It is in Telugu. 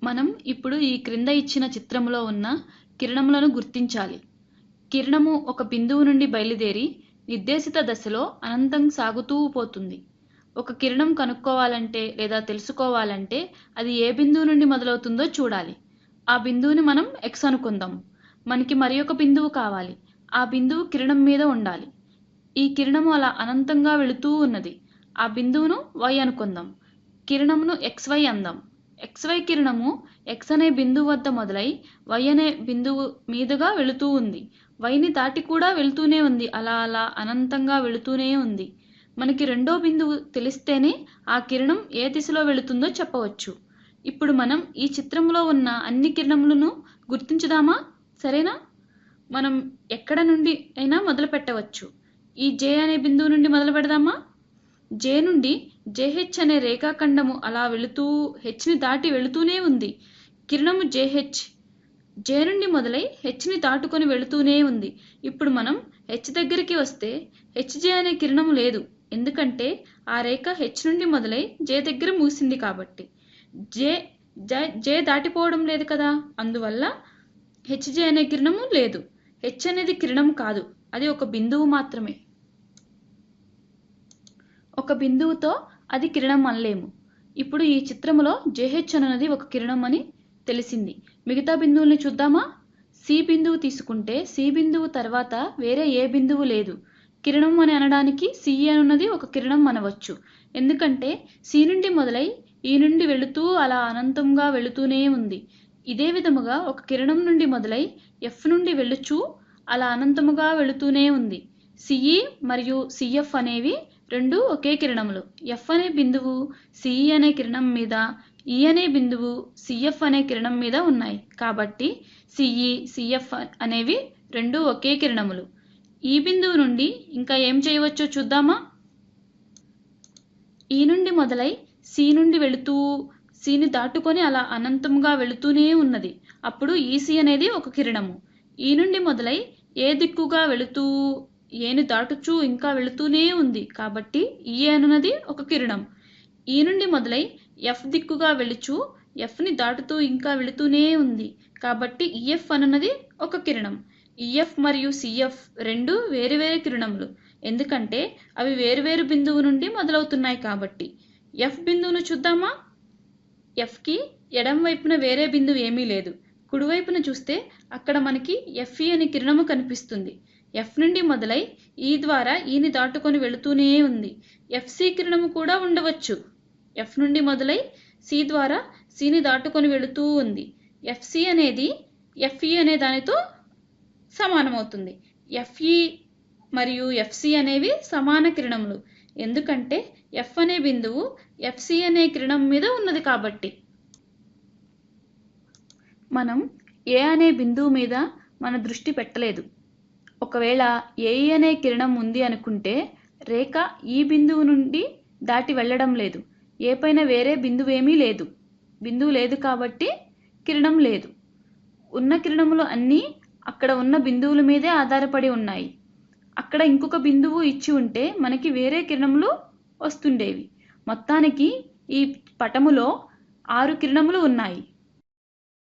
మనం ఇప్పుడు ఈ క్రింద ఇచ్చిన చిత్రంలో ఉన్న కిరణములను గుర్తించాలి. కిరణము ఒక బిందువు నుండి బయలుదేరి నిర్దేశిత దశలో అనంతం సాగుతూ పోతుంది. ఒక కిరణం కనుక్కోవాలంటే లేదా తెలుసుకోవాలంటే అది ఏ బిందువు నుండి మొదలవుతుందో చూడాలి. ఆ బిందువుని మనం X అనుకుందాం. మనకి మరి ఒక బిందువు కావాలి. ఆ బిందువు కిరణం మీద ఉండాలి. ఈ కిరణము అలా అనంతంగా వెళుతూ ఉన్నది. ఆ బిందువును Y అనుకుందాం. కిరణమును XY అందాం. XY కిరణము X అనే బిందువు వద్ద మొదలై Y అనే బిందువు మీదుగా వెళుతూ ఉంది. Yని దాటి కూడా వెళుతూనే ఉంది. అలా అలా అనంతంగా వెళుతూనే ఉంది. మనకి రెండో బిందువు తెలిస్తేనే ఆ కిరణం ఏ దిశలో వెళుతుందో చెప్పవచ్చు. ఇప్పుడు మనం ఈ చిత్రంలో ఉన్న అన్ని కిరణములను గుర్తించుదామా? సరేనా? మనం ఎక్కడ నుండి అయినా మొదలు పెట్టవచ్చు. ఈ J అనే బిందువు నుండి మొదలు పెడదామా? J నుండి JH అనే రేఖాఖండము అలా వెళుతూ Hని దాటి వెళుతూనే ఉంది. కిరణము JH J నుండి మొదలై Hని దాటుకొని వెళుతూనే ఉంది. ఇప్పుడు మనం H దగ్గరికి వస్తే HJ అనే కిరణము లేదు. ఎందుకంటే ఆ రేఖ H నుండి మొదలై J దగ్గర మూసింది కాబట్టి. J దాటిపోవడం లేదు కదా, అందువల్ల HJ అనే కిరణము లేదు. H అనేది కిరణం కాదు, అది ఒక బిందువు మాత్రమే. ఒక బిందువుతో అది కిరణం అనలేము. ఇప్పుడు ఈ చిత్రములో JH అనున్నది ఒక కిరణం అని తెలిసింది. మిగతా బిందువుల్ని చూద్దామా? C బిందువు తీసుకుంటే C బిందువు తర్వాత వేరే ఏ బిందువు లేదు. కిరణం అని అనడానికి CE అనున్నది ఒక కిరణం అనవచ్చు. ఎందుకంటే C నుండి మొదలై ఈ నుండి వెళుతూ అలా అనంతంగా వెళుతూనే ఉంది. ఇదే విధముగా ఒక కిరణం నుండి మొదలై F నుండి వెళ్ళుచూ అలా అనంతముగా వెళుతూనే ఉంది. CE మరియు CF అనేవి రెండు ఒకే కిరణములు. F అనే బిందువు CE అనే కిరణం మీద, E అనే బిందువు CF అనే కిరణం మీద ఉన్నాయి. కాబట్టి CE, CF అనేవి రెండు ఒకే కిరణములు. ఈ బిందువు నుండి ఇంకా ఏం చేయవచ్చో చూద్దామా? ఈ నుండి మొదలై C నుండి వెళుతూ Cని దాటుకొని అలా అనంతంగా వెళుతూనే ఉన్నది. అప్పుడు EC అనేది ఒక కిరణము. ఈ నుండి మొదలై ఏ దిక్కుగా వెళుతూ ఏని దాటుచూ ఇంకా వెళుతూనే ఉంది. కాబట్టి E అనున్నది ఒక కిరణం. ఈ నుండి మొదలై F దిక్కుగా వెళుచూ Fని దాటుతూ ఇంకా వెళుతూనే ఉంది. కాబట్టి EF అనున్నది ఒక కిరణం. EF మరియు CF రెండు వేరువేరు కిరణములు. ఎందుకంటే అవి వేరువేరు బిందువు నుండి మొదలవుతున్నాయి కాబట్టి. F బిందువును చూద్దామా? Fకి ఎడమ వైపున వేరే బిందువు ఏమీ లేదు. కుడివైపున చూస్తే అక్కడ మనకి FE అనే కిరణము కనిపిస్తుంది. F నుండి మొదలై E ద్వారా Eని దాటుకొని వెళుతూనే ఉంది. FC కిరణము కూడా ఉండవచ్చు. F నుండి మొదలై C ద్వారా Cని దాటుకొని వెళుతూ ఉంది. FC అనేది FE అనే దానితో సమానమవుతుంది. FE మరియు FC అనేవి సమాన కిరణములు. ఎందుకంటే F అనే బిందువు FC అనే కిరణం మీద ఉన్నది కాబట్టి. మనం A అనే బిందువు మీద మన దృష్టి పెట్టలేదు. ఒకవేళ AE అనే కిరణం ఉంది అనుకుంటే రేఖ ఈ బిందువు నుండి దాటి వెళ్ళడం లేదు. ఏ పైన వేరే బిందువేమీ లేదు. బిందువు లేదు కాబట్టి కిరణం లేదు. ఉన్న కిరణములు అన్నీ అక్కడ ఉన్న బిందువుల మీదే ఆధారపడి ఉన్నాయి. అక్కడ ఇంకొక బిందువు ఇచ్చి ఉంటే మనకి వేరే కిరణములు వస్తుండేవి. మొత్తానికి ఈ పటములో 6 కిరణములు ఉన్నాయి.